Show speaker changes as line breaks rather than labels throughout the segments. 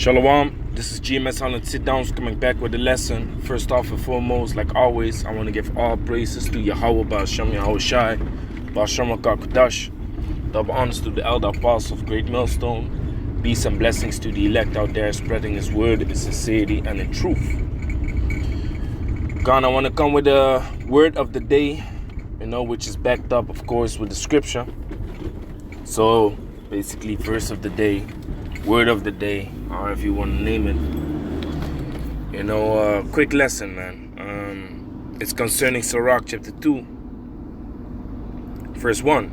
Shalom, this is GMS on Sit Downs coming back with the lesson. First off and foremost, like always, I want to give all praises to Yahweh Ba'ashem Yahweh Shai, Ba'ashem HaKadosh. Double honors to the elder apostles of Great Millstone. Peace and blessings to the elect out there spreading his word in sincerity and in truth. God, I want to come with the word of the day, which is backed up, of course, with the scripture. So, basically, verse of the day, word of the day, or if you want to name it. Quick lesson, man. It's concerning Sirach chapter 2, verse 1.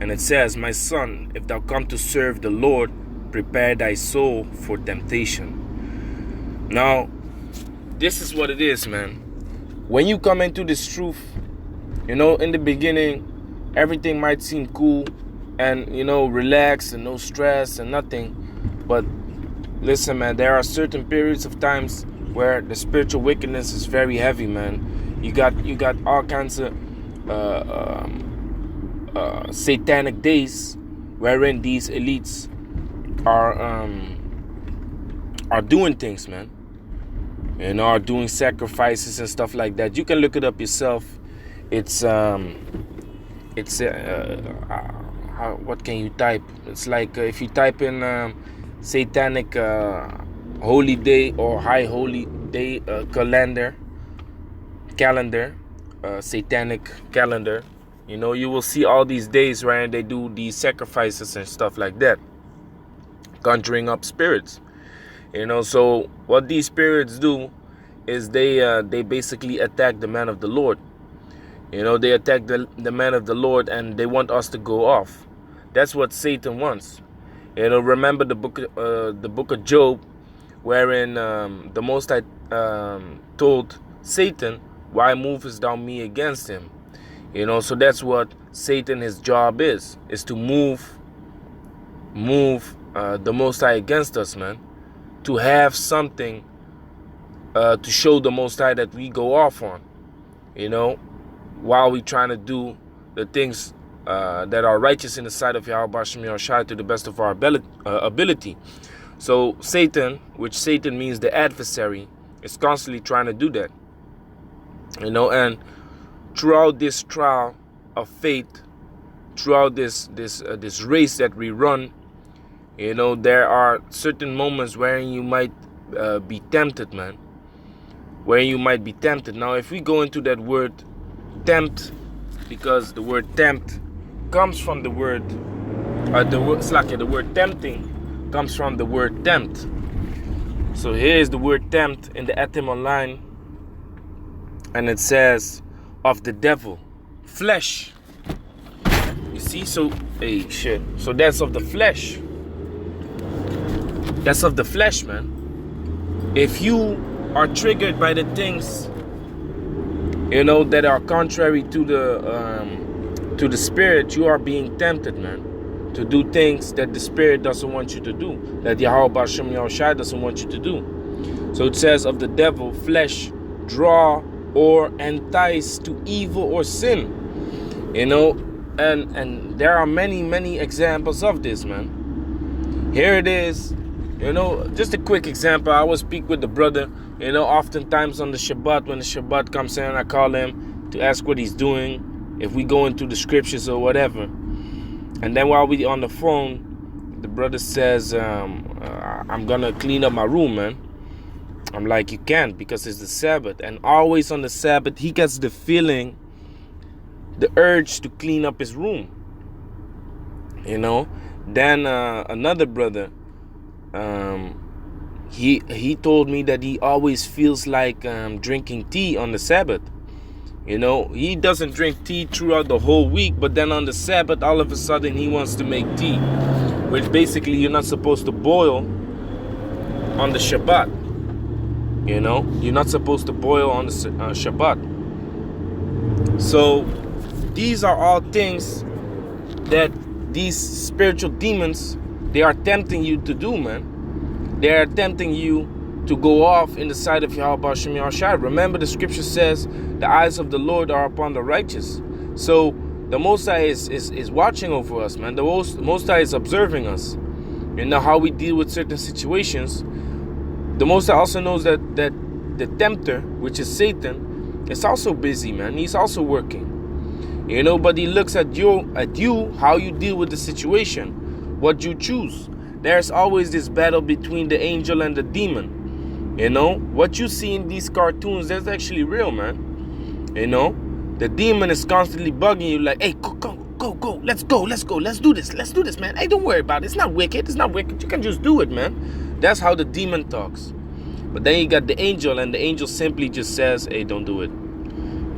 And it says, "My son, if thou come to serve the Lord, prepare thy soul for temptation." Now, this is what it is, man. When you come into this truth, in the beginning, everything might seem cool and, relaxed and no stress and nothing. But listen, man, there are certain periods of times where the spiritual wickedness is very heavy, man. You got all kinds of satanic days wherein these elites are doing things, man. Are doing sacrifices and stuff like that. You can look it up yourself. What can you type? It's like if you type in satanic holy day or high holy day calendar, satanic calendar, you will see all these days where they do these sacrifices and stuff like that, conjuring up spirits. So what these spirits do is they basically attack the man of the Lord. They attack the man of the Lord and they want us to go off. That's what Satan wants. Remember the book of Job, wherein the Most High told Satan, "Why movest thou me against him?" So that's what Satan, his job is to move the Most High against us, man. To have something to show the Most High that we go off on, while we trying to do the things that are righteous in the sight of Yahweh Ba'ashem Yahweh Shai to the best of our ability. So Satan, which Satan means the adversary, is constantly trying to do that. And throughout this trial of faith, throughout this race that we run, there are certain moments where you might be tempted, man. Where you might be tempted. Now, if we go into that word tempt, because the word tempt comes from the word tempting comes from the word tempt. So here's the word tempt in the Atem Online, and it says of the devil, flesh. You see, so so that's of the flesh. That's of the flesh, man. If you are triggered by the things that are contrary to the spirit, you are being tempted, man, to do things that the spirit doesn't want you to do, that Yahweh Ba'ashem Yahweh Shai doesn't want you to do. So it says of the devil, flesh, draw or entice to evil or sin. And there are many examples of this, man. Here it is. Just a quick example. I will speak with the brother, oftentimes on the Shabbat. When the Shabbat comes in, I call him to ask what he's doing, if we go into the scriptures or whatever. And then while we on the phone, the brother says, I'm going to clean up my room, man. I'm like, you can't, because it's the Sabbath. And always on the Sabbath, he gets the feeling, the urge to clean up his room. Then another brother, he told me that he always feels like drinking tea on the Sabbath. He doesn't drink tea throughout the whole week, but then on the Sabbath, all of a sudden he wants to make tea, which basically you're not supposed to boil on the Shabbat. You're not supposed to boil on the Shabbat. So these are all things that these spiritual demons, they are tempting you to do, man. They are tempting you to go off in the sight of Yahweh Ba'ashem Yahweh Shai. Remember, the scripture says, the eyes of the Lord are upon the righteous. So the Most High is watching over us, man. The Most High is observing us. You know how we deal with certain situations. The Most High also knows that the tempter, which is Satan, is also busy, man. He's also working. You know, but he looks at you, how you deal with the situation, what you choose. There's always this battle between the angel and the demon. You know, what you see in these cartoons, that's actually real, man. You know, the demon is constantly bugging you like, hey, go, let's do this, man. Hey, don't worry about it. It's not wicked. You can just do it, man. That's how the demon talks. But then you got the angel, and the angel simply just says, hey, don't do it.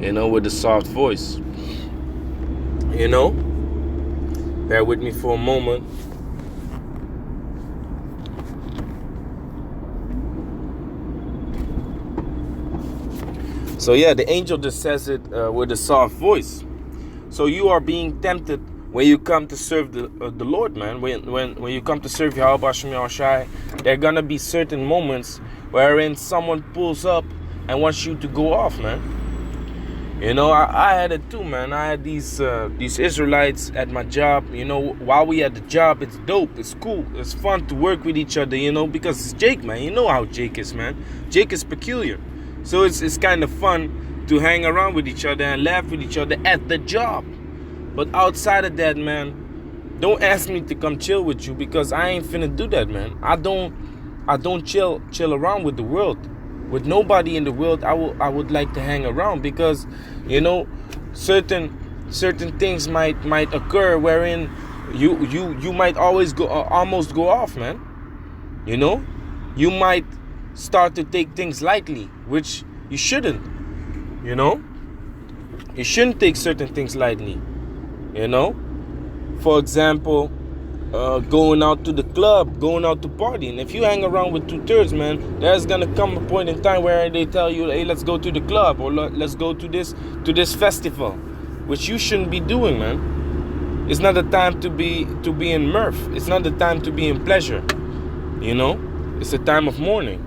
You know, with a soft voice. You know, bear with me for a moment. So yeah, the angel just says it with a soft voice. So you are being tempted when you come to serve the Lord, man. When you come to serve Yahweh Hashem Yahushai, there are gonna be certain moments wherein someone pulls up and wants you to go off, man. You know, I had it too, man. I had these Israelites at my job. You know, while we at the job, it's dope, it's cool, it's fun to work with each other. You know, because it's Jake, man. You know how Jake is, man. Jake is peculiar, so it's kind of fun to hang around with each other and laugh with each other at the job. But outside of that, man, don't ask me to come chill with you, because I ain't finna do that, man. I don't chill around with the world. With nobody in the world, I would like to hang around, because, you know, certain things might occur wherein you might always almost go off, man. You know, you might start to take things lightly, which you shouldn't. You know, you shouldn't take certain things lightly. You know, for example, going out to the club, going out to party. And if you hang around with 2/3, man, there's gonna come a point in time where they tell you, hey, let's go to the club, or let's go to this festival, which you shouldn't be doing, man. It's not the time to be in mirth. It's not the time to be in pleasure. You know, it's a time of mourning.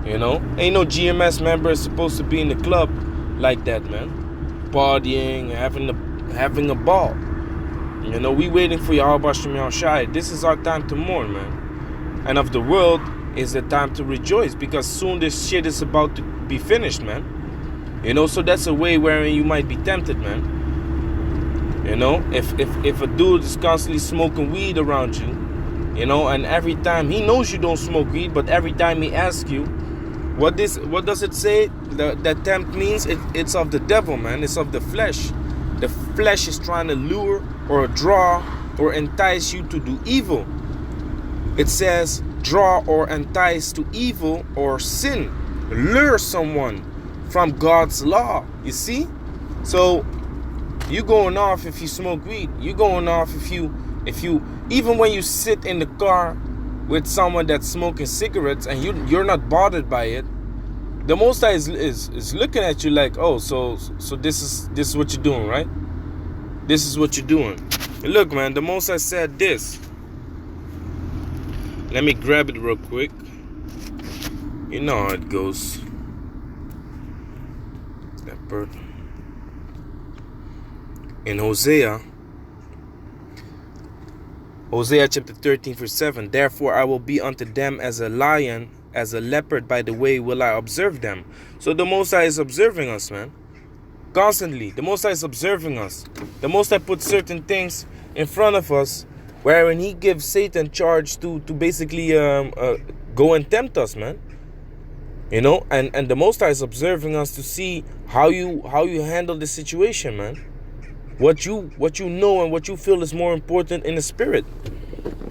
You know, ain't no GMS member is supposed to be in the club like that, man, partying, having a ball. You know, we waiting for Yahweh Hashem Yahushai. This is our time to mourn, man. And of the world is the time to rejoice, because soon this shit is about to be finished, man. You know, so that's a way wherein you might be tempted, man. You know, if a dude is constantly smoking weed around you, you know, and every time he knows you don't smoke weed, but every time he asks you, what does it say? That tempt means it's of the devil, man. It's of the flesh. The flesh is trying to lure or draw or entice you to do evil. It says draw or entice to evil or sin. Lure someone from God's law. You see? So you going off if you smoke weed. You going off if you even when you sit in the car with someone that's smoking cigarettes and you're not bothered by it. The Most High is looking at you like, oh, so this is what you're doing, right? This is what you're doing. And look, man, the Most High said this. Let me grab it real quick. You know how it goes. That bird. In Hosea chapter 13 verse 7. Therefore I will be unto them as a lion, as a leopard by the way will I observe them. So the Most High is observing us, man. Constantly. The Most High is observing us. The Most High puts certain things in front of us wherein he gives Satan charge to basically go and tempt us, man. You know, and the Most High is observing us to see how you handle the situation, man. What you know and what you feel is more important in the spirit.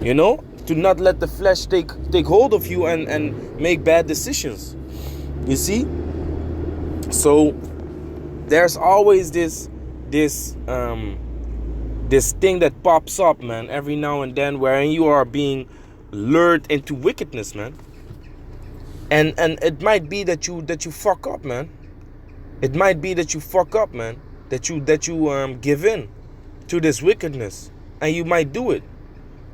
You know, to not let the flesh take hold of you and make bad decisions. You see? So there's always this thing that pops up, man, every now and then, wherein you are being lured into wickedness, man. And it might be that you fuck up, man. It might be that you fuck up, man. That you give in to this wickedness, and you might do it,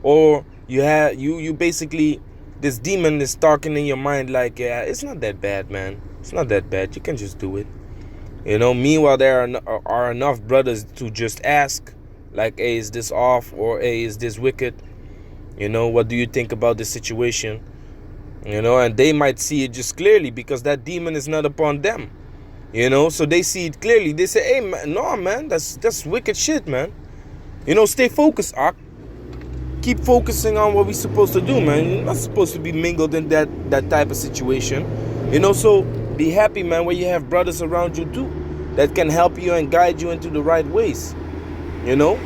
or you basically, this demon is talking in your mind like, yeah, it's not that bad, man. It's not that bad. You can just do it. You know. Meanwhile, there are enough brothers to just ask, like, hey, is this off, or hey, is this wicked? You know, what do you think about this situation? You know, and they might see it just clearly because that demon is not upon them. You know, so they see it clearly. They say, hey, man, no, man, that's wicked shit, man. You know, stay focused, Ak. Keep focusing on what we're supposed to do, man. You're not supposed to be mingled in that type of situation. You know, so be happy, man, where you have brothers around you too that can help you and guide you into the right ways. You know?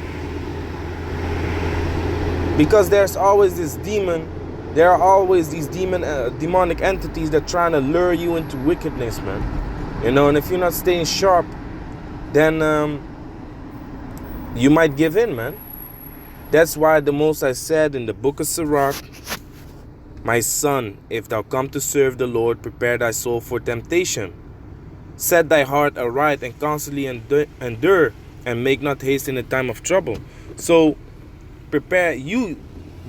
Because there's always this demon. There are always these demonic entities that trying to lure you into wickedness, man. You know, and if you're not staying sharp, then you might give in, man. That's why the Most High said in the book of Sirach, my son, if thou come to serve the Lord, prepare thy soul for temptation. Set thy heart aright and constantly endure, and make not haste in the time of trouble. So prepare you.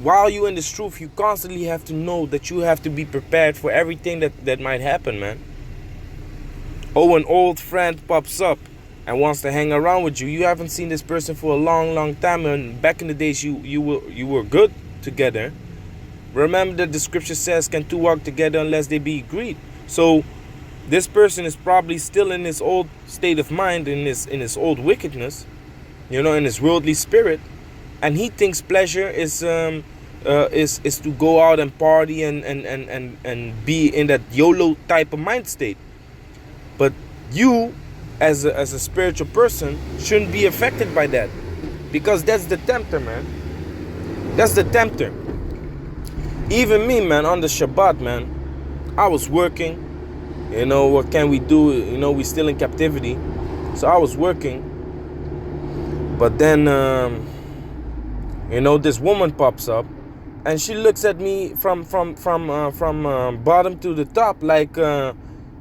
While you're in this truth, you constantly have to know that you have to be prepared for everything that might happen, man. Oh, an old friend pops up and wants to hang around with you. You haven't seen this person for a long time, and back in the days you were good together. Remember that the scripture says, can two walk together unless they be agreed? So this person is probably still in his old state of mind, in his old wickedness, you know, in his worldly spirit, and he thinks pleasure is to go out and party and be in that YOLO type of mind state. But you, as a spiritual person, shouldn't be affected by that, because that's the tempter, man. That's the tempter. Even me, man, on the Shabbat, man, I was working. You know, what can we do? You know, we still in captivity, so I was working. But then, you know, this woman pops up, and she looks at me from bottom to the top, like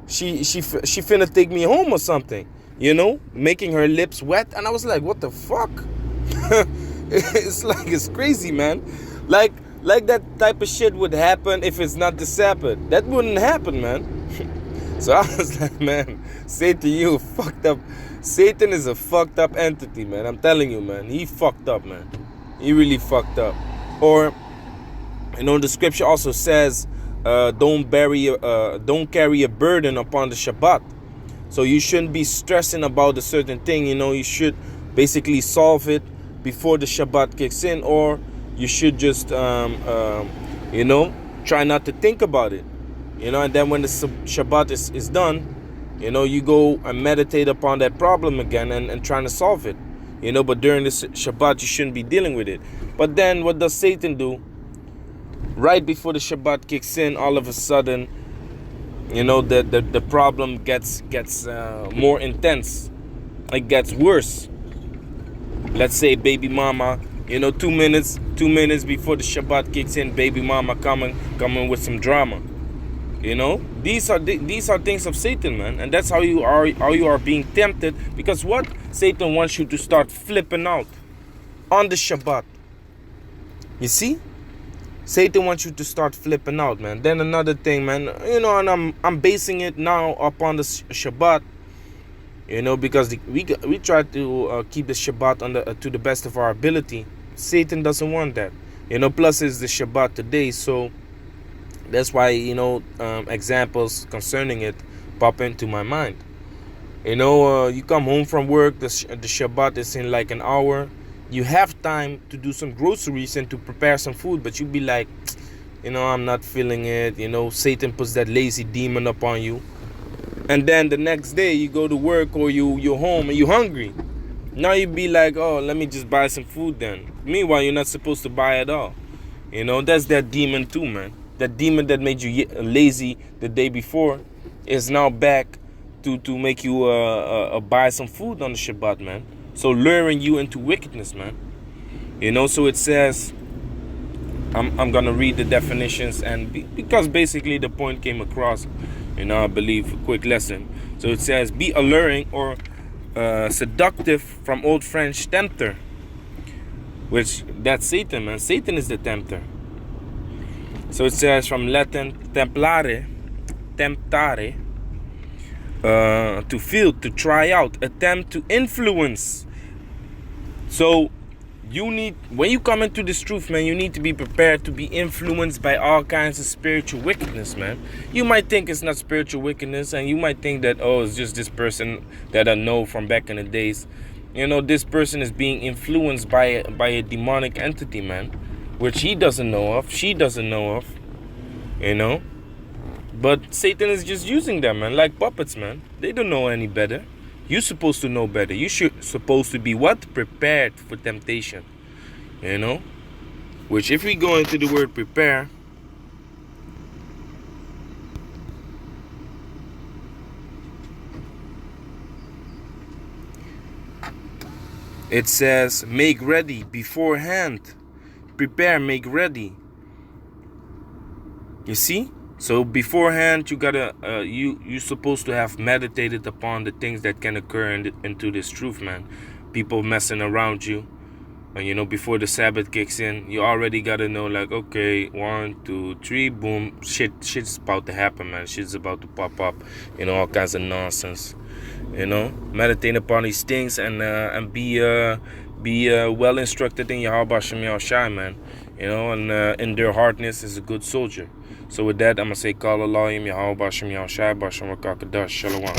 she finna take me home or something. You know, making her lips wet, and I was like, what the fuck? It's crazy, man. Like that type of shit would happen if it's not the Sabbath. That wouldn't happen, man. So I was like, man, Satan, you fucked up. Satan is a fucked up entity, man. I'm telling you, man. He fucked up, man. He really fucked up. Or, you know, the scripture also says, don't carry a burden upon the Shabbat. So you shouldn't be stressing about a certain thing. You know, you should basically solve it before the Shabbat kicks in, or you should just, you know, try not to think about it. You know, and then when the Shabbat is done, you know, you go and meditate upon that problem again and trying to solve it. You know, but during the Shabbat, you shouldn't be dealing with it. But then what does Satan do? Right before the Shabbat kicks in, all of a sudden, you know, the problem gets more intense. It gets worse. Let's say baby mama, you know, 2 minutes before the Shabbat kicks in, baby mama coming with some drama. You know, these are things of Satan, man, and that's how you are being tempted. Because what? Satan wants you to start flipping out on the Shabbat. You see, Satan wants you to start flipping out, man. Then another thing, man, you know, and I'm basing it now upon the Shabbat, you know, because we try to keep the Shabbat to the best of our ability. Satan doesn't want that, you know. Plus, it's the Shabbat today, so. That's why, you know, examples concerning it pop into my mind. You know, you come home from work, the Shabbat is in like an hour. You have time to do some groceries and to prepare some food, but you be like, you know, I'm not feeling it. You know, Satan puts that lazy demon up on you. And then the next day you go to work, or you're home and you're hungry. Now you be like, oh, let me just buy some food then. Meanwhile, you're not supposed to buy at all. You know, that's that demon too, man. That demon that made you lazy the day before is now back to make you buy some food on the Shabbat, man. So luring you into wickedness, man. You know, so it says, I'm gonna read the definitions, and because basically the point came across, you know, I believe, a quick lesson. So it says, be alluring or seductive from Old French tempter, which that's Satan, man. Satan is the tempter. So it says from Latin temptare, to feel, to try out, attempt to influence. So when you come into this truth, man, you need to be prepared to be influenced by all kinds of spiritual wickedness, man. You might think it's not spiritual wickedness, and you might think that, oh, it's just this person that I know from back in the days. You know, this person is being influenced by a demonic entity, man, which he doesn't know of, she doesn't know of, you know. But Satan is just using them, man, like puppets, man. They don't know any better. You're supposed to know better. You should supposed to be what? Prepared for temptation. You know? Which, if we go into the word prepare, it says make ready beforehand. Prepare, make ready. You see? So beforehand, you gotta you're supposed to have meditated upon the things that can occur into this truth, man. People messing around you, and you know, before the Sabbath kicks in, you already gotta know, like, okay, 1, 2, 3, boom, shit's about to happen, man. Shit's about to pop up, you know, all kinds of nonsense. You know, meditate upon these things and be well instructed in Yahweh Shem Yahushai, man. You know, and in their hardness is a good soldier. So with that, I'm going to say, call Allah, Yahweh Shem Yahushai, Bashem Rakakadash, Shalom.